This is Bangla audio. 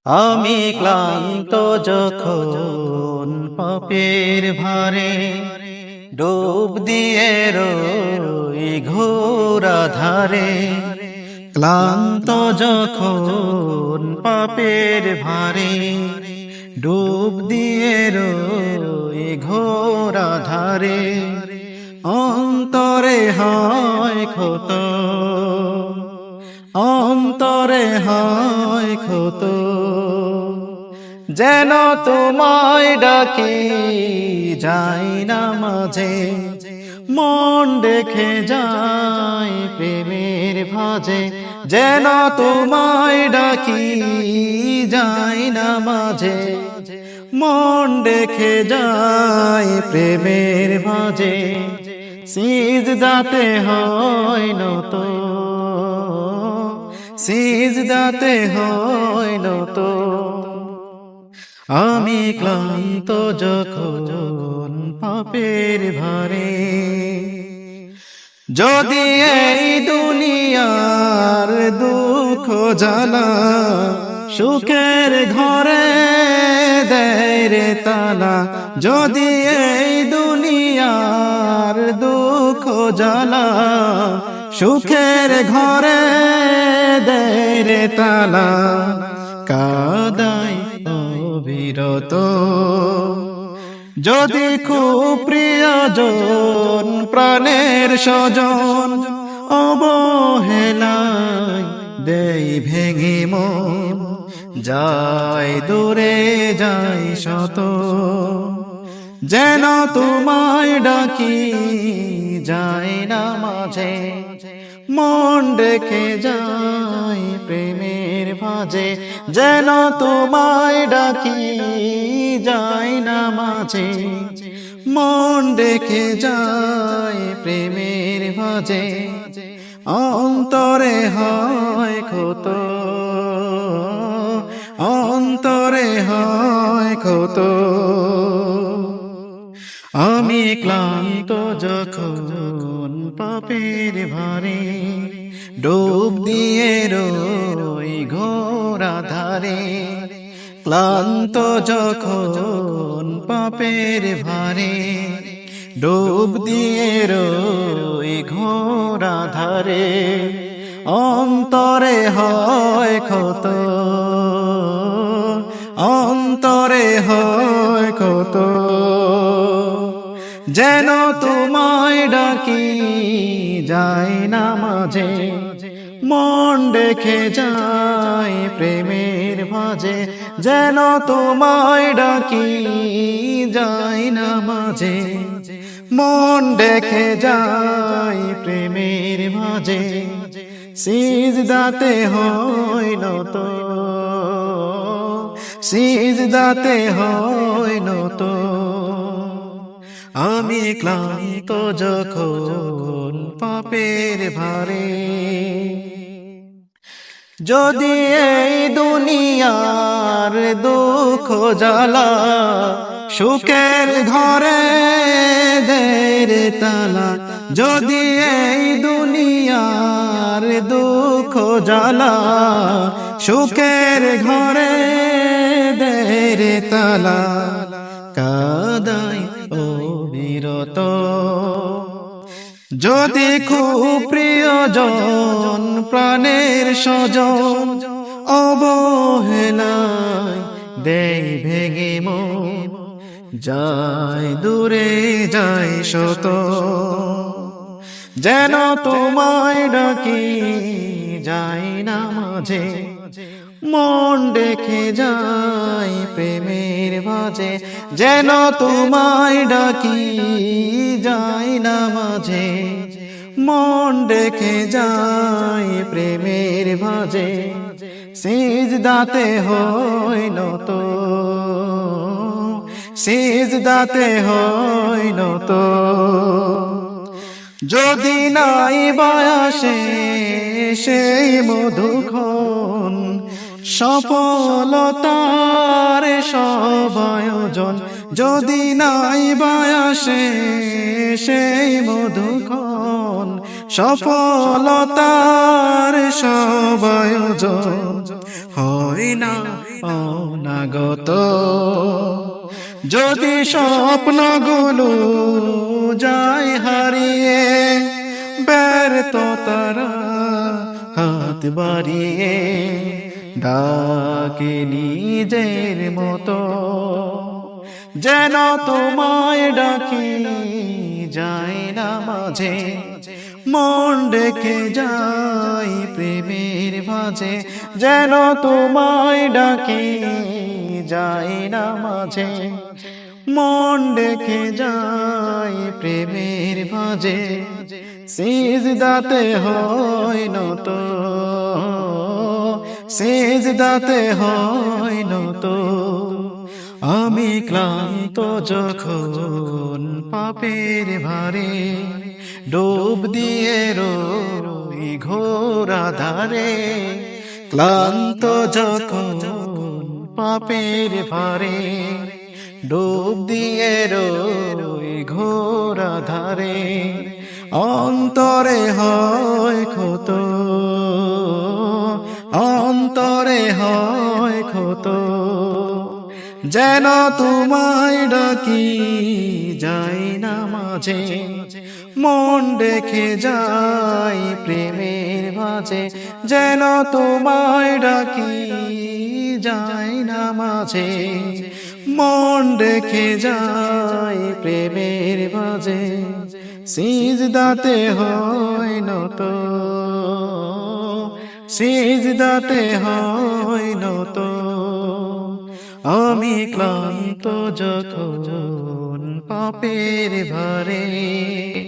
আমি ক্লান্ত যখন পাপের ভারে ডুব দিয়ে রই ঘোর আধারে, ক্লান্ত যখন পাপের ভারে ডুব দিয়ে রই ঘোর আধারে, অন্তরে হয় ক্ষত, অন্তরে হয় ক্ষত, যেন তোমায় ডাকি যাই না মাঝে, মন দেখে যাই প্রেমের ভাজে, যেন তোমায় ডাকি যাই না মাঝে, মন দেখে যাই প্রেমের ভাজে, সিজদাতে হয় নত, সিজদাতে হয় নত। আমি ক্লান্ত যখন পাপের ভারে, যদি এই দুনিয়ার দুঃখ জ্বালা সুখের ঘরে দেয় রে তালা, যদি এই দুনিয়ার দুঃখ জ্বালা সুখের ঘরে দেয় রে তালা, কাদাই অবিরত, যদি খুব প্রিয়জন প্রাণের স্বজন অবহেলায় দেই ভেঙে মন, যায় দূরে যায় শত, যেন তোমায় ডাকি যায় না মাঝে, মন রেখে যায় প্রেমের ভাজে, যেন তোমায় ডাকি যায় না মাঝে, মন রেখে যায় প্রেমের ভাজে, অন্তরে হয় ক্ষত, অন্তরে হয় ক্ষত। আমি ক্লান্ত যখন পাপের ভারে ডুব দিয়ে রই ঘোর আধারে, ক্লান্ত যখন পাপের ভারে ডুব দিয়ে রই ঘোর আধারে, অন্তরে হয় ক্ষত, অন্তরে হয় ক্ষত, যেন তোমায় ডাকি যায় না মাঝে, মন দেখে যায় প্রেমের ভাজে, যেন তোমায় ডাকি যায় না মাঝে, মন দেখে যায় প্রেমের ভাজে, সিজদাতে হয় নত, সিজদাতে হয় নত। আমি ক্লান্ত যখন পাপের ভারে, যদি এই দুনিয়ার দুঃখ জ্বালা সুখের ঘরে দেয় রে তালা, যদি এই দুনিয়ার দুঃখ জ্বালা সুখের ঘরে দেয় রে তালা, কাদাই অবিরত, যদি খুব প্রিয়জন প্রাণের স্বজন অবহেলায় দেয় ভেঙে মন, যায় দূরে যায় শত, যেন তোমায় ডাকি যায় না মাঝে, মন দেখে যায় প্রেমের ভাজে, যেন তোমায় ডাকি যায় না মাঝে, মন দেখে যায় প্রেমের ভাজে, সিজদাতে হয় নত, সিজদাতে হয় নত। যদি নাই বায়াসে সেই মধুক্ষণ সফলতার সব আয়োজন, যদি নাই বায়াসে সেই মধুক্ষণ সফলতার সব আয়োজন, হয় না অনাগত। যদি স্বপ্নগুলো যায় হারিয়ে, ব্যর্থ তারা হাত বাড়িয়ে ডাকে নিজের মতো, যেন তোমায় ডাকি যায় না মাঝে, মন ডেকে যাই প্রেমের ভাজে, যেন তোমায় ডাকি যায় না মাঝে, মন ডেকে যাই প্রেমের ভাজে। সিজদাতে হয় নত, সিজদাতে হয় নত, আমি ক্লান্ত যখন পাপের ভারে, ডুব দিয়ে রই ঘোর আধারে। ক্লান্ত যখন পাপের ভারে, ডুব দিয়ে রই ঘোর আধারে। অন্তরে হয় ক্ষত, অন্তরে হয় ক্ষত, যেন তোমায় ডাকি যাই না মাঝে, মন দেখে যাই প্রেমের মাঝে, যেন তোমায় ডাকি যাই না মাঝে, মন দেখে যাই প্রেমের মাঝে। সিজদাতে হয় নত, সিজদাতে হয় নত, আমি ক্লান্ত যখন পাপের ভারে।